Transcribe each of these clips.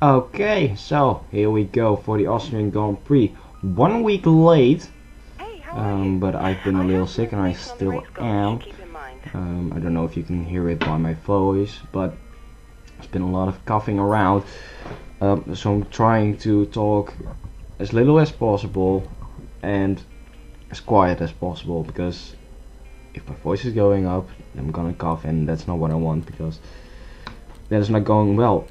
Okay, so here we go for the Austrian Grand Prix. 1 week late, Hey, how are you? but I've been a I little have some sick and I information on the still race goals you am. should keep in mind. I don't know if you can hear it by my voice, but there's been a lot of coughing around. So I'm trying to talk as little as possible and as quiet as possible, because if my voice is going up, I'm gonna cough, and that's not what I want, because that is not going well.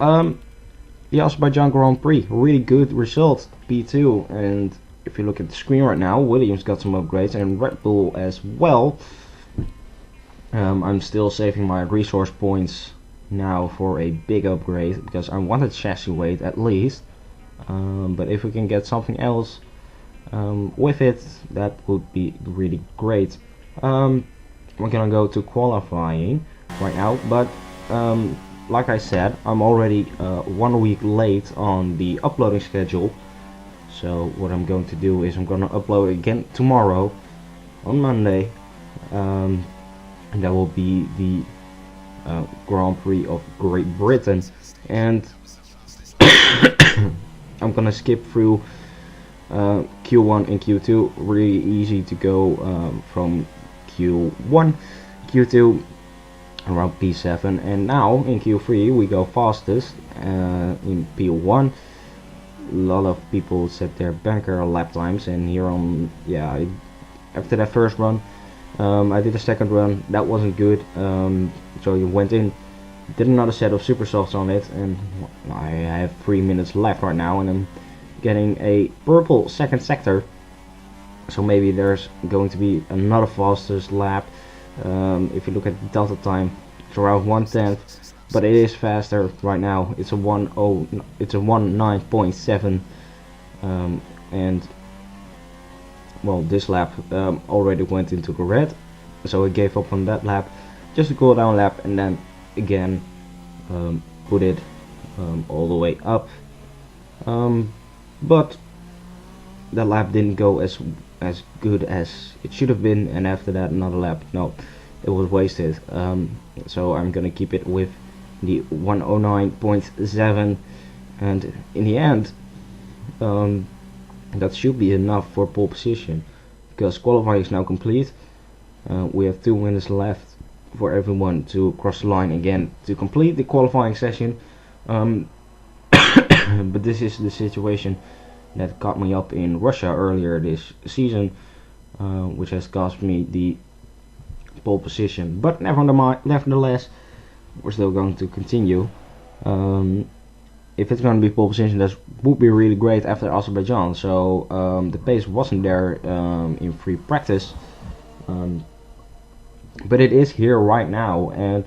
The Azerbaijan Grand Prix, really good result, P2, and if you look at the screen right now, Williams got some upgrades and Red Bull as well. I'm still saving my resource points now for a big upgrade, because I wanted chassis weight at least, but if we can get something else with it, that would be really great. We're gonna go to qualifying right now, but like I said, I'm already 1 week late on the uploading schedule. So what I'm going to do is I'm gonna upload again tomorrow on Monday, and that will be the Grand Prix of Great Britain, and I'm gonna skip through Q1 and Q2. Really easy to go from Q1, Q2 around P7, and now in Q3 we go fastest in P1. A lot of people set their banker lap times, and here on, yeah, after that first run, I did a second run. That wasn't good, so you went in, did another set of super softs on it, and I have 3 minutes left right now, and I'm getting a purple second sector, so maybe there's going to be another fastest lap. If you look at the delta time, it's around 1/10, but it is faster right now. It's a 19.7, and well, this lap already went into the red, so I gave up on that lap, just a cool down lap, and then again put it all the way up. But that lap didn't go as good as it should have been, and after that another lap, no, it was wasted. So I'm gonna keep it with the 109.7, and in the end that should be enough for pole position, because qualifying is now complete. We have 2 minutes left for everyone to cross the line again to complete the qualifying session. But this is the situation that got me up in Russia earlier this season, which has cost me the pole position. But nevertheless, we're still going to continue. If it's going to be pole position, that would be really great after Azerbaijan. So the pace wasn't there in free practice, but it is here right now, and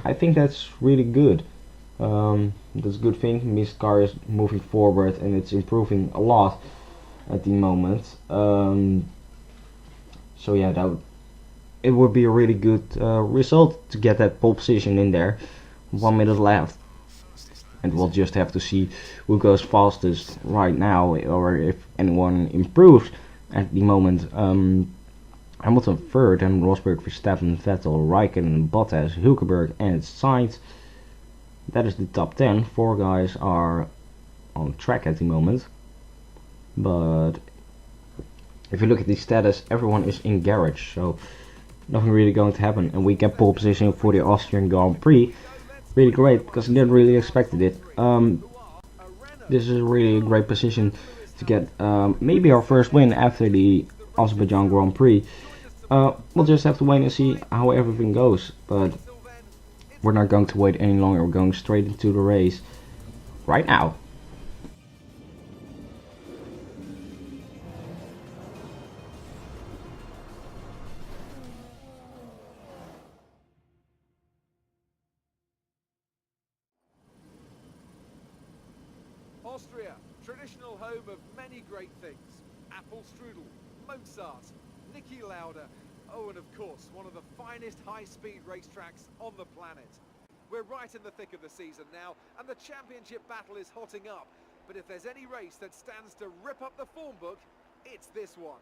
I think that's really good. That's a good thing. This car is moving forward and it's improving a lot at the moment. So yeah, it would be a really good result to get that pole position in there. 1 minute left, and we'll just have to see who goes fastest right now, or if anyone improves at the moment. Hamilton third, and Rosberg, Verstappen, Vettel, Raikkonen, Bottas, Hülkenberg, and Sainz. That is the top 10. 4 guys are on track at the moment, but if you look at the status, everyone is in garage, so nothing really going to happen, and we get pole position for the Austrian Grand Prix. Really great, because I didn't really expected it. This is really a great position to get maybe our first win after the Azerbaijan Grand Prix. We'll just have to wait and see how everything goes, but we're not going to wait any longer. We're going straight into the race right now. Austria, traditional home of many great things. Apple strudel, Mozart, Niki Lauda, oh, and of course, one of the finest high-speed racetracks on the planet. We're right in the thick of the season now, and the championship battle is hotting up. But if there's any race that stands to rip up the form book, it's this one.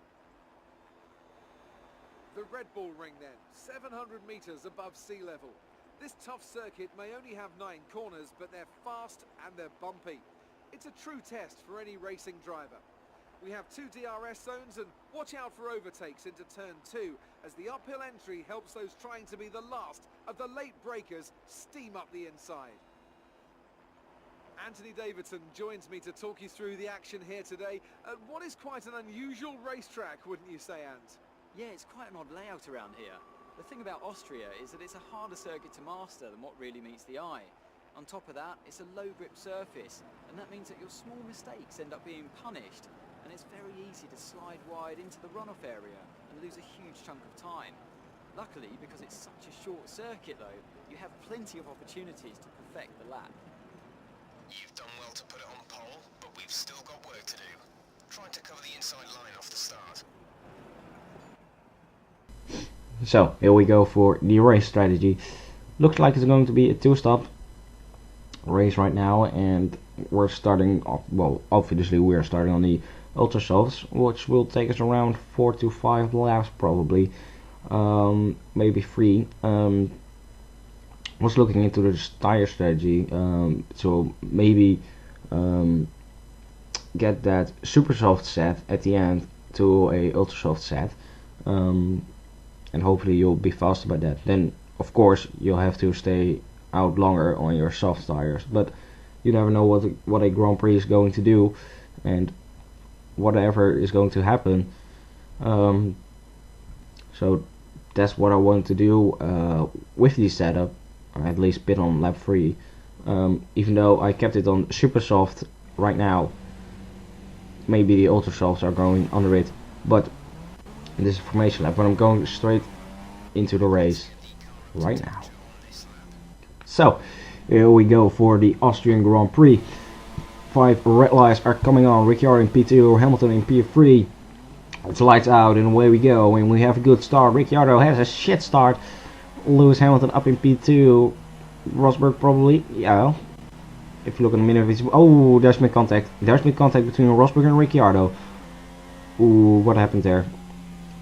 The Red Bull Ring then, 700 metres above sea level. This tough circuit may only have 9 corners, but they're fast and they're bumpy. It's a true test for any racing driver. We have 2 DRS zones, and watch out for overtakes into turn 2 as the uphill entry helps those trying to be the last of the late breakers steam up the inside. Anthony Davidson joins me to talk you through the action here today at what is quite an unusual racetrack, wouldn't you say, Ant? Yeah, it's quite an odd layout around here. The thing about Austria is that it's a harder circuit to master than what really meets the eye. On top of that, it's a low grip surface, and that means that your small mistakes end up being punished, and it's very easy to slide wide into the runoff area and lose a huge chunk of time. Luckily, because it's such a short circuit though, you have plenty of opportunities to perfect the lap. You've done well to put it on pole, but we've still got work to do. Trying to cover the inside line off the start. So, here we go for the race strategy. Looks like it's going to be a 2-stop race right now, and we're starting off, well, obviously we're starting on the ultra softs, which will take us around 4 to 5 laps probably, maybe 3. Was looking into the tire strategy, so maybe get that super soft set at the end to a ultra soft set, and hopefully you'll be faster by that. Then of course you'll have to stay out longer on your soft tires, but you never know what a Grand Prix is going to do and whatever is going to happen. So that's what I want to do with this setup. At least pit on lap 3, even though I kept it on super soft right now. Maybe the ultra softs are going under it, but this is formation lap, but I'm going straight into the race right now. So here we go for the Austrian Grand Prix. 5 red lights are coming on. Ricciardo in P2, Hamilton in P3. It's lights out and away we go, and we have a good start. Ricciardo has a shit start. Lewis Hamilton up in P2, Rosberg probably, yeah. If you look at the minute, oh, there's mid contact. There's mid contact between Rosberg and Ricciardo. Ooh, what happened there?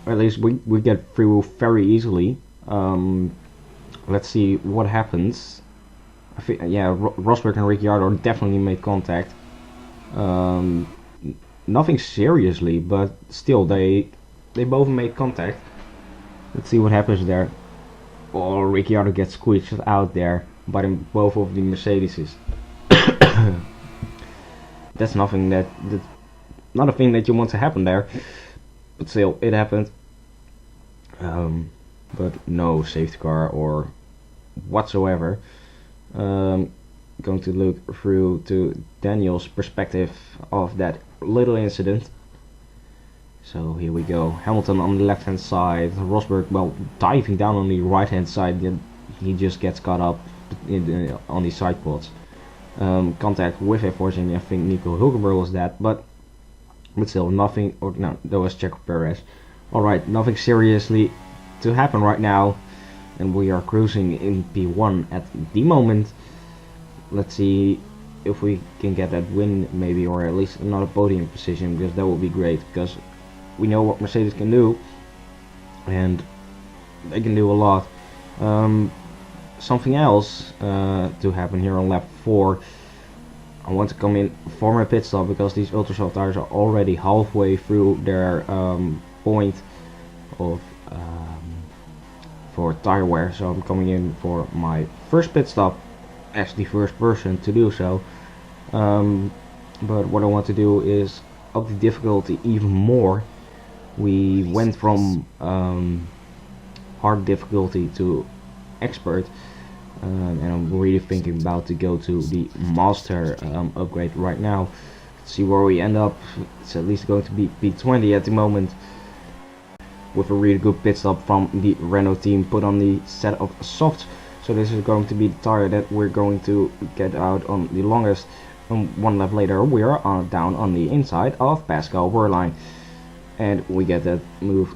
At least we get through very easily. Let's see what happens. I think, yeah, Rosberg and Ricciardo definitely made contact. Nothing seriously, but still they both made contact. Let's see what happens there. Oh, Ricciardo gets squeezed out there by both of the Mercedeses. That's nothing that's not a thing that you want to happen there, but still it happened. But no safety car or whatsoever. Going to look through to Daniel's perspective of that little incident. So here we go. Hamilton on the left hand side, Rosberg, well, diving down on the right hand side. Then he just gets caught up on the side pods. Contact with unfortunately, I think Nico Hülkenberg was that, but still nothing. Or no, that was Checo Perez. All right, nothing seriously to happen right now, and we are cruising in P1 at the moment. Let's see if we can get that win maybe, or at least another podium position, because that would be great, because we know what Mercedes can do, and they can do a lot. Something else to happen here on lap 4. I want to come in for my pit stop because these ultra soft tires are already halfway through their point of for tire wear. So I'm coming in for my first pit stop as the first person to do so. But what I want to do is up the difficulty even more. We went from hard difficulty to expert, and I'm really thinking about to go to the master upgrade right now. See where we end up. It's at least going to be P20 at the moment, with a really good pit stop from the Renault team put on the set of softs. So this is going to be the tire that we're going to get out on the longest. And one lap later we are down on the inside of Pascal Wehrlein, and we get that move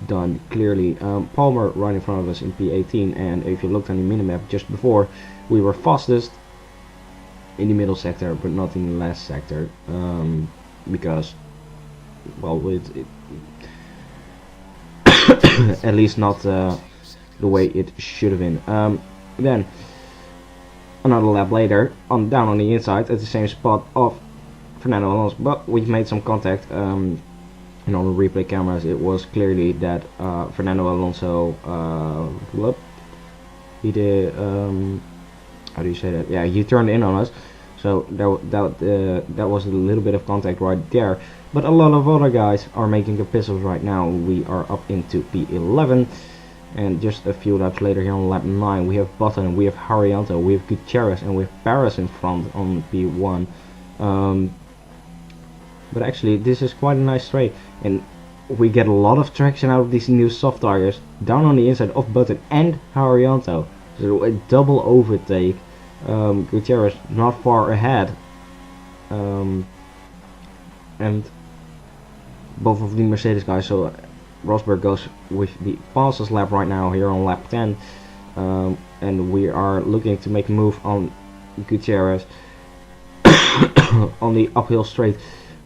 done clearly. Palmer right in front of us in P18, and if you looked on the minimap just before, we were fastest in the middle sector but not in the last sector, because, well, at least not the way it should have been. Then another lap later, down on the inside at the same spot of Fernando Alonso, but we made some contact. And on the replay cameras, it was clearly that Fernando Alonso, he did, how do you say that? Yeah, he turned in on us. So that was a little bit of contact right there. But a lot of other guys are making epistles right now. We are up into P11. And just a few laps later here on lap 9, we have Button, we have Haryanto, we have Gutierrez, and we have Perez in front on P1. But actually, this is quite a nice straight. And we get a lot of traction out of these new soft tires down on the inside of Button and Haryanto. So a double overtake. Gutierrez not far ahead. And both of the Mercedes guys, so Rosberg goes with the fastest lap right now here on lap 10. And we are looking to make a move on Gutierrez on the uphill straight.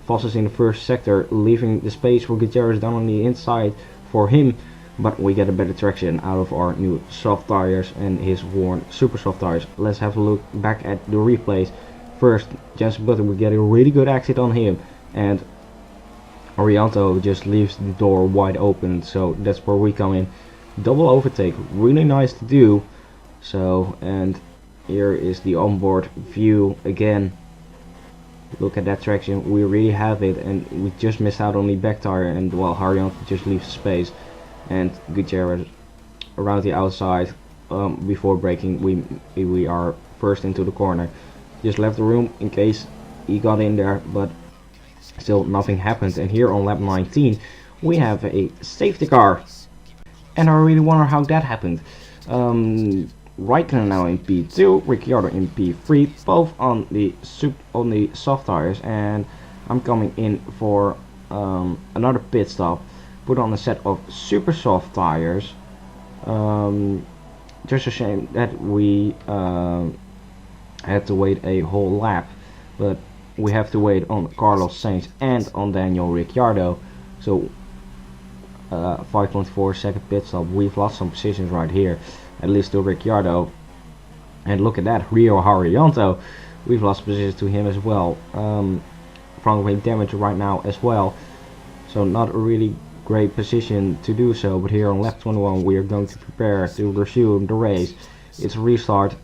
Fastest in the first sector, leaving the space for Gutierrez down on the inside for him, but we get a better traction out of our new soft tires and his worn super soft tires. Let's have a look back at the replays. First, Jensen Button, we get a really good exit on him, and Haryanto just leaves the door wide open, so that's where we come in. Double overtake, really nice to do. So, and here is the onboard view again. Look at that traction, we really have it, and we just missed out on the back tire, and well, Haryanto just leaves space, and Gutierrez around the outside. Before braking, we are first into the corner. Just left the room in case he got in there, but still nothing happened. And here on lap 19 we have a safety car, and I really wonder how that happened. Raikkonen now in P2, Ricciardo in P3, both on the soft tires, and I'm coming in for another pit stop. Put on a set of super soft tires. Just a shame that we had to wait a whole lap, but we have to wait on Carlos Sainz and on Daniel Ricciardo. So 5.4 second pit stop. We've lost some positions right here, at least to Ricciardo. And look at that, Rio Haryanto, we've lost positions to him as well. Front wing damage right now as well, so not a really great position to do so. But here on lap 21 we are going to prepare to resume the race. It's a restart,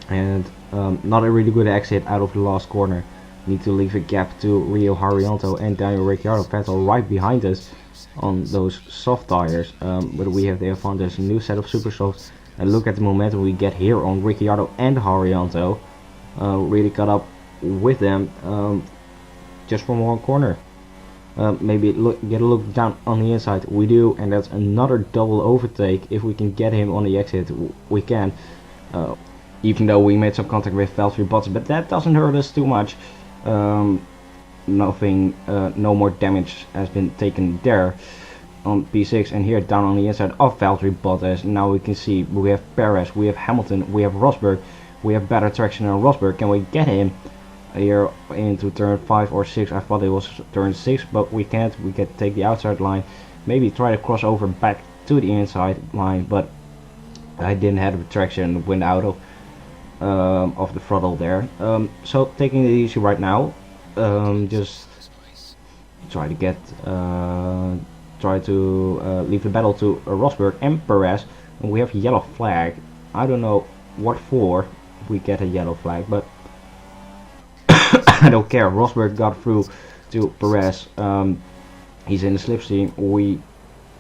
and not a really good exit out of the last corner. Need to leave a gap to Rio Haryanto and Daniel Ricciardo. Vettel right behind us on those soft tires, but we have the advantage, a new set of super softs. And look at the momentum we get here on Ricciardo and Haryanto. Really caught up with them just from one corner. Maybe get a look down on the inside. We do, and that's another double overtake. If we can get him on the exit, we can. Even though we made some contact with Valtteri Bottas, but that doesn't hurt us too much. Nothing, no more damage has been taken there on P6. And here down on the inside of Valtteri Bottas, now we can see we have Perez, we have Hamilton, we have Rosberg. We have better traction on Rosberg. Can we get him here into turn 5 or 6? I thought it was turn 6, but we can't. We can take the outside line, maybe try to cross over back to the inside line, but I didn't have the traction, went out of the throttle there. So taking it easy right now. Just try to get leave the battle to Rosberg and Perez. And we have a yellow flag. I don't know what for we get a yellow flag, but I don't care. Rosberg got through to Perez. He's in the slipstream. We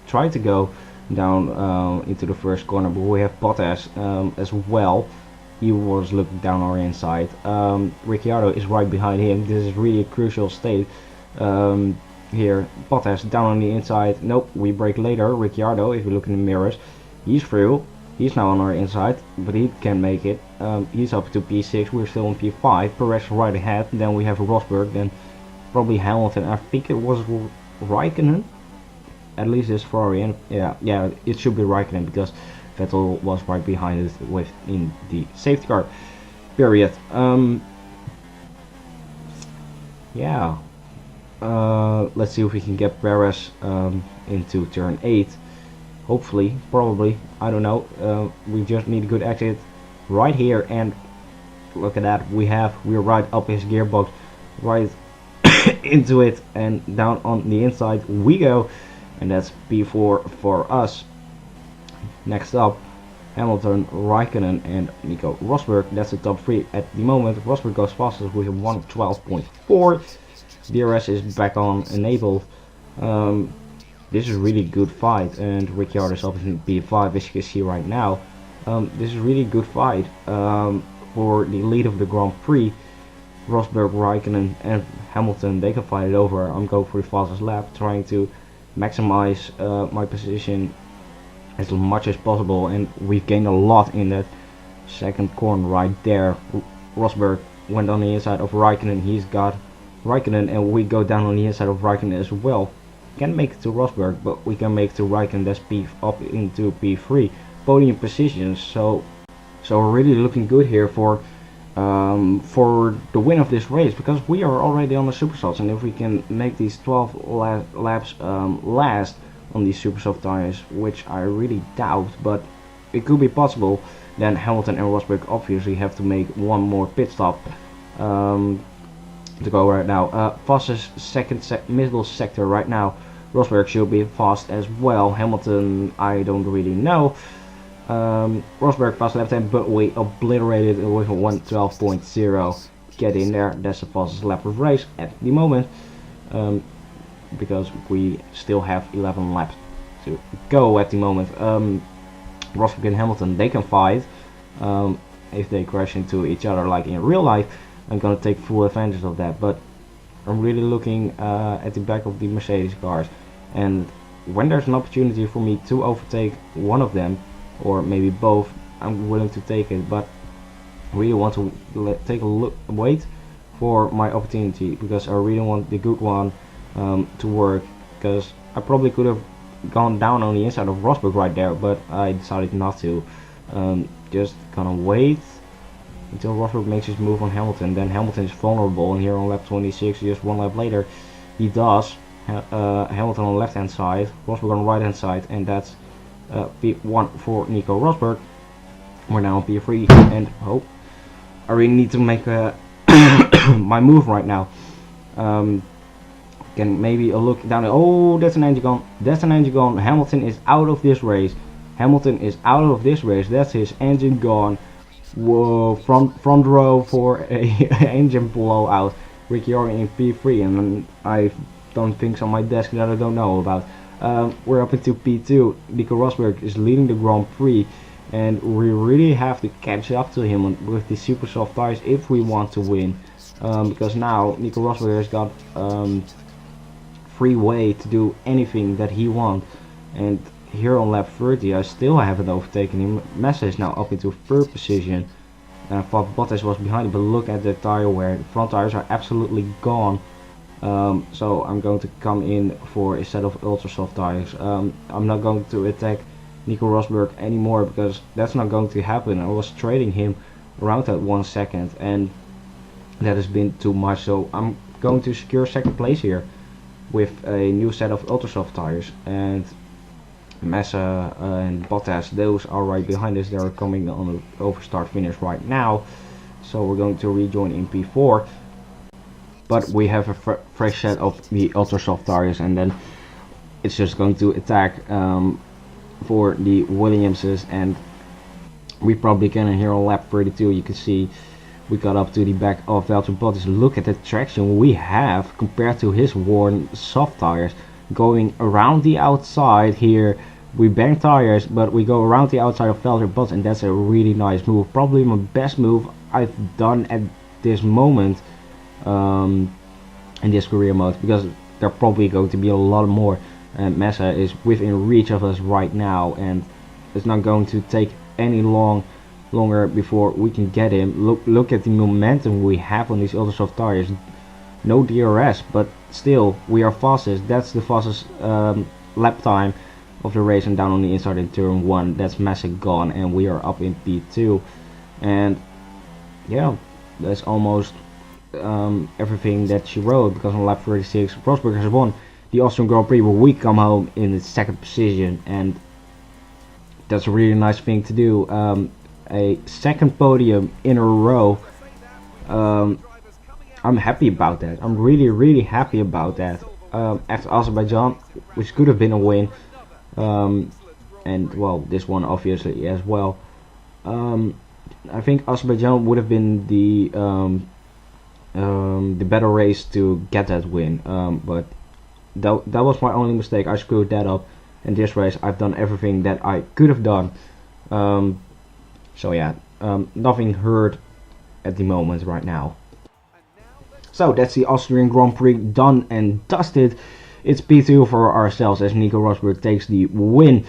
try to go down into the first corner, but we have Bottas as well. He was looking down our inside. Ricciardo is right behind him. This is really a crucial state here. Bottas down on the inside. Nope, we brake later. Ricciardo, if you look in the mirrors, he's through. He's now on our inside, but he can make it. He's up to P6. We're still on P5. Perez right ahead. Then we have Rosberg. Then probably Hamilton. I think it was Raikkonen. At least it's Ferrari. And yeah, it should be Raikkonen because Vettel was right behind it within the safety car. Period. Yeah. Let's see if we can get Perez into turn 8. hopefully, probably, I don't know. We just need a good exit right here, and look at that, we're right up his gearbox, right into it, and down on the inside we go, and that's P4 for us. Next up, Hamilton, Raikkonen and Nico Rosberg. That's the top 3 at the moment. Rosberg goes fastest with a 1:12.4. DRS is back on enabled. This is really good fight, and Ricciardo is up in P5 as you can see right now. This is really good fight for the lead of the Grand Prix. Rosberg, Raikkonen and Hamilton, they can fight it over. I'm going for the fastest lap, trying to maximize my position as much as possible, and we've gained a lot in that second corner right there. Rosberg went on the inside of Raikkonen, he's got Raikkonen, and we go down on the inside of Raikkonen as well. Can't make it to Rosberg, but we can make it to Raikkonen. That's P up into P3 podium positions. So we're really looking good here for the win of this race, because we are already on the super softs, and if we can make these 12 laps last on these super soft tires, which I really doubt, but it could be possible, then Hamilton and Rosberg obviously have to make one more pit stop to go right now. Fastest middle sector right now. Rosberg should be fast as well. Hamilton, I don't really know. Rosberg fast left hand, but we obliterated it with a 1:12.0. Get in there. That's the fastest lap of race at the moment, because we still have 11 laps to go at the moment. Rosberg and Hamilton, they can fight if they crash into each other like in real life. I'm gonna take full advantage of that, but I'm really looking at the back of the Mercedes cars, and when there's an opportunity for me to overtake one of them, or maybe both, I'm willing to take it, but I really want to wait for my opportunity, because I really want the good one to work, because I probably could have gone down on the inside of Rosberg right there, but I decided not to. Just gonna wait until Rosberg makes his move on Hamilton. Then Hamilton is vulnerable, and here on lap 26, just one lap later, he does. Hamilton on the left hand side, Rosberg on the right hand side, and that's P1 for Nico Rosberg. We're now on P3, and I really need to make my move right now. Can maybe a look down. Oh, that's an engine gone. That's an engine gone. Hamilton is out of this race. Hamilton is out of this race. That's his engine gone. Whoa, front row for a engine blowout. Ricciardo in P3, and I've done things on my desk that I don't know about. We're up into P2. Nico Rosberg is leading the Grand Prix, and we really have to catch up to him with the super soft tires if we want to win. Because now Nico Rosberg has got free way to do anything that he wants, and here on lap 30 I still haven't overtaken him. Massa is now up into 3rd position. I thought Bottas was behind him, but look at the tire wear. The front tires are absolutely gone. So I'm going to come in for a set of ultra soft tires. I'm not going to attack Nico Rosberg anymore, because that's not going to happen. I was trading him around that 1 second, and that has been too much. So I'm going to secure 2nd place here with a new set of ultra soft tires, and Massa and Bottas, those are right behind us. They're coming on the overstart finish right now, so we're going to rejoin in P4, but we have a fresh set of the ultra soft tires, and then it's just going to attack for the Williamses, and we probably can. Here on lap 32 you can see we got up to the back of Valtteri Bottas. Look at the traction we have compared to his worn soft tires. Going around the outside here, we bang tires, but we go around the outside of Valtteri Bottas, and that's a really nice move. Probably my best move I've done at this moment in this career mode, because there are probably going to be a lot more. And Massa is within reach of us right now, and it's not going to take any longer before we can get him. Look at the momentum we have on these ultra soft tires. No DRS, but still we are fastest. That's the fastest lap time of the race, and down on the inside in turn 1, that's Massa gone, and we are up in P2. And yeah, that's almost everything that she wrote, because on lap 36 Rosberg has won the Austrian Grand Prix, where we come home in the 2nd position, and that's a really nice thing to do. A second podium in a row. I'm happy about that. I'm really happy about that. After Azerbaijan, which could have been a win, and well, this one obviously as well. I think Azerbaijan would have been the better race to get that win, but that was my only mistake. I screwed that up. In this race, I've done everything that I could have done. So yeah, nothing hurt at the moment right now. So that's the Austrian Grand Prix done and dusted. It's P2 for ourselves as Nico Rosberg takes the win.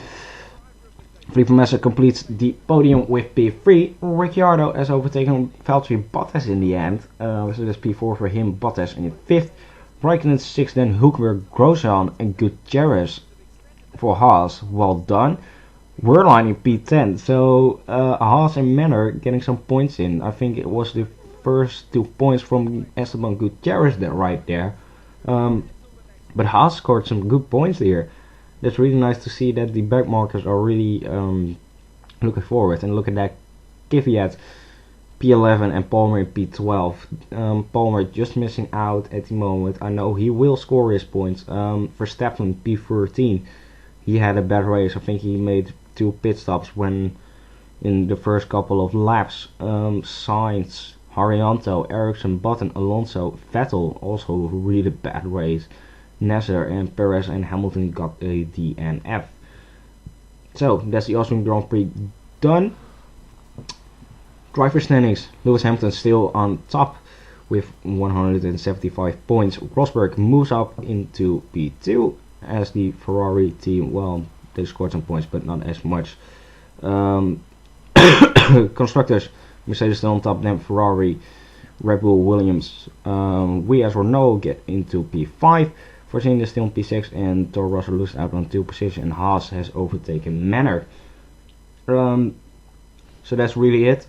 Felipe Massa completes the podium with P3. Ricciardo has overtaken Valtteri Bottas in the end. So that's P4 for him, Bottas in 5th. Raikkonen 6th, then Hulkenberg, Grosjean and Gutierrez for Haas. Well done. Wehrlein in P10. So Haas and Manor getting some points in. I think it was the first 2 points from Esteban Gutierrez there, right there. But Haas scored some good points here. That's really nice to see that the backmarkers are really looking forward. And look at that, Kvyat P11 and Palmer in P12. Palmer just missing out at the moment. I know he will score his points. Verstappen P13. He had a bad race. I think he made 2 pit stops when in the first couple of laps. Sainz, Haryanto, Ericsson, Button, Alonso, Vettel also really bad race. Nasser and Perez and Hamilton got a D and F. So that's the Austrian Grand Prix done. Driver standings: Lewis Hamilton still on top with 175 points. Rosberg moves up into P2 as the Ferrari team. Well, they scored some points, but not as much. Constructors: Mercedes still on top, then Ferrari, Red Bull, Williams. We as Renault get into P5. Force India still on P6 and Toro Rosso loses out on 2 positions and Haas has overtaken Manor. So that's really it.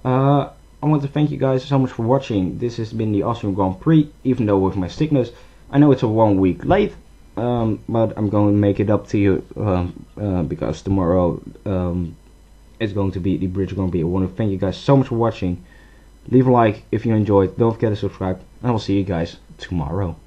I want to thank you guys so much for watching. This has been the Austrian Grand Prix, even though with my sickness. I know it's a 1 week late, but I'm going to make it up to you because tomorrow it's going to be the British Grand Prix. I want to thank you guys so much for watching. Leave a like if you enjoyed. Don't forget to subscribe. And I will see you guys tomorrow.